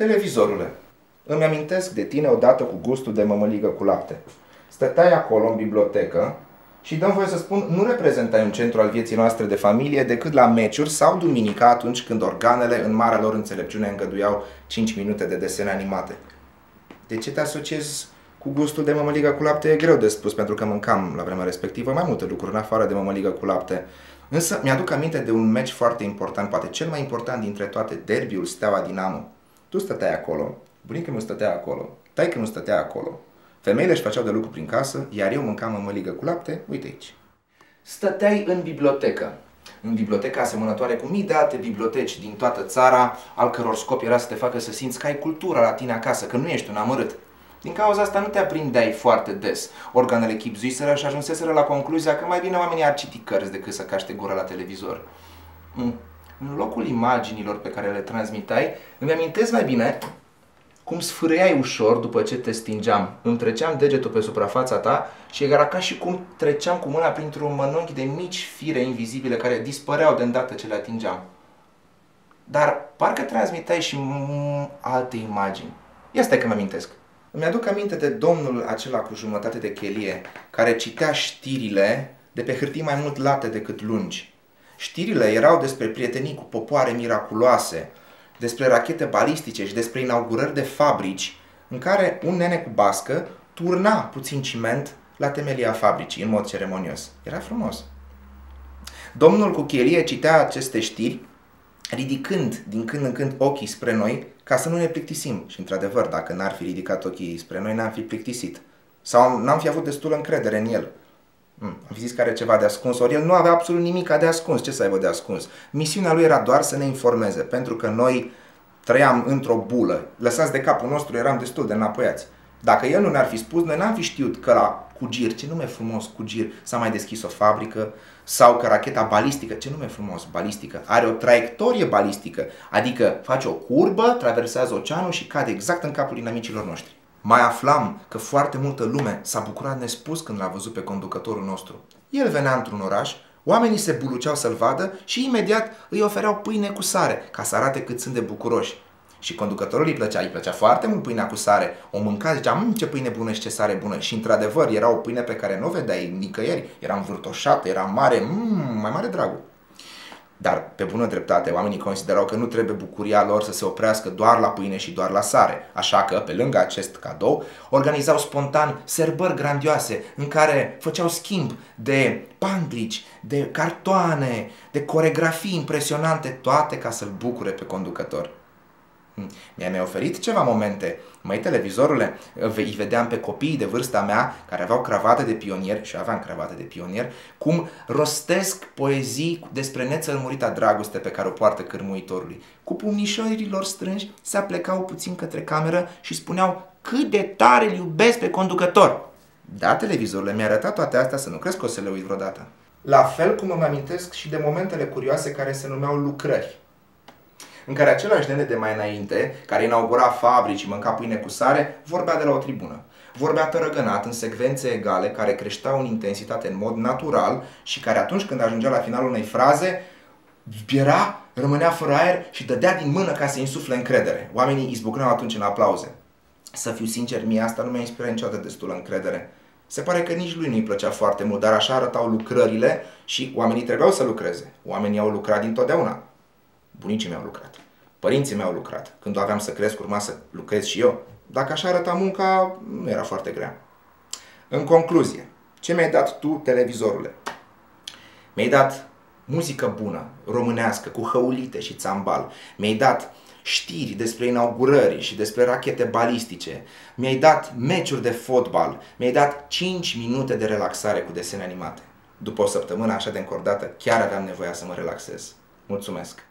Televizorule, îmi amintesc de tine odată cu gustul de mămăligă cu lapte. Stăteai acolo în bibliotecă și dăm voie să spun, nu reprezentai un centru al vieții noastre de familie decât la meciuri sau duminica atunci când organele în marea lor înțelepciune îngăduiau 5 minute de desene animate. De ce te asociezi cu gustul de mămăligă cu lapte e greu de spus, pentru că mâncam la vremea respectivă mai multe lucruri în afară de mămăligă cu lapte. Însă mi-aduc aminte de un meci foarte important, poate cel mai important dintre toate, derbiul Steaua Dinamo. Tu stăteai acolo, bunicul meu stătea acolo, taică meu stătea acolo, femeile își făceau de lucru prin casă, iar eu mâncam mămăligă cu lapte, uite aici. Stăteai în bibliotecă. În biblioteca asemănătoare cu mii de alte biblioteci din toată țara, al căror scop era să te facă să simți că ai cultura la tine acasă, că nu ești un amărât. Din cauza asta nu te aprindeai foarte des. Organele chibzuiseră și ajunseseră la concluzia că mai bine oamenii ar citi cărți decât să caște gura la televizor. În locul imaginilor pe care le transmitai, îmi amintesc mai bine cum sfârâiai ușor după ce te stingeam. Îmi treceam degetul pe suprafața ta și era ca și cum treceam cu mâna printr-un mănunchi de mici fire invizibile care dispăreau de îndată ce le atingeam. Dar parcă transmiteai și alte imagini. Ia stai că mă amintesc. Îmi aduc aminte de domnul acela cu jumătate de chelie, care citea știrile de pe hârtii mai mult late decât lungi. Știrile erau despre prietenii cu popoare miraculoase, despre rachete balistice și despre inaugurări de fabrici în care un nene cu bască turna puțin ciment la temelia fabricii, în mod ceremonios. Era frumos. Domnul cu chelie citea aceste știri, ridicând din când în când ochii spre noi, ca să nu ne plictisim. Și într-adevăr, dacă n-ar fi ridicat ochii spre noi, n-am fi plictisit. Sau n-am fi avut destulă încredere în el. Am fi zis că are ceva de ascuns, ori el nu avea absolut nimic de ascuns. Ce să aibă de ascuns? Misiunea lui era doar să ne informeze, pentru că noi trăiam într-o bulă. Lăsați de capul nostru, eram destul de înapoiați. Dacă el nu ne-ar fi spus, noi n-am fi știut că la Cugir, ce nume frumos Cugir, s-a mai deschis o fabrică, sau că racheta balistică, ce nume frumos, balistică, are o traiectorie balistică, adică face o curbă, traversează oceanul și cade exact în capul inamicilor noștri. Mai aflam că foarte multă lume s-a bucurat nespus când l-a văzut pe conducătorul nostru. El venea într-un oraș, oamenii se buluceau să-l vadă și imediat îi ofereau pâine cu sare, ca să arate cât sunt de bucuroși. Și conducătorul îi plăcea foarte mult pâinea cu sare. O mânca, zicea, ce pâine bună și ce sare bună. Și într-adevăr era o pâine pe care nu o vedeai nicăieri. Era învârtoșată, era mare, mai mare dragul. Dar, pe bună dreptate, oamenii considerau că nu trebuie bucuria lor să se oprească doar la pâine și doar la sare. Așa că, pe lângă acest cadou, organizau spontan sărbări grandioase în care făceau schimb de pandrici, de cartoane, de coregrafii impresionante, toate ca să-l bucure pe conducător. Mi-ai oferit ceva momente. Măi, televizorule, îi vedeam pe copiii de vârsta mea, care aveau cravate de pionier, și eu aveam cravate de pionier, cum rostesc poezii despre nețărmurita dragoste pe care o poartă cârmuitorului. Cu pumnișorii lor strânși se aplecau puțin către cameră și spuneau cât de tare îl iubesc pe conducător. Da, televizorule, mi-a arătat toate astea, să nu crezi că o să le uit vreodată. La fel cum îmi amintesc și de momentele curioase care se numeau lucrări, în care același nene de mai înainte, care inaugura fabrici și mânca pâine cu sare, vorbea de la o tribună. Vorbea tărăgănat, în secvențe egale, care creșteau în intensitate în mod natural și care atunci când ajungea la finalul unei fraze, rămânea fără aer și dădea din mână ca să insufle încredere. Oamenii izbucneau atunci în aplauze. Să fiu sincer, mie asta nu mi-a inspirat niciodată destulă încredere. Se pare că nici lui nu-i plăcea foarte mult, dar așa arătau lucrările și oamenii trebuiau să lucreze. Oamenii au lucrat dintotdeauna. Bunicii mei au lucrat, părinții mei au lucrat. Când aveam să cresc, urma să lucrez și eu. Dacă așa arăta munca, nu era foarte grea. În concluzie, ce mi-ai dat tu, televizorule? Mi-ai dat muzică bună, românească, cu hăulite și țambal. Mi-ai dat știri despre inaugurări și despre rachete balistice. Mi-ai dat meciuri de fotbal. Mi-ai dat 5 minute de relaxare cu desene animate. După o săptămână așa de încordată, chiar aveam nevoia să mă relaxez. Mulțumesc!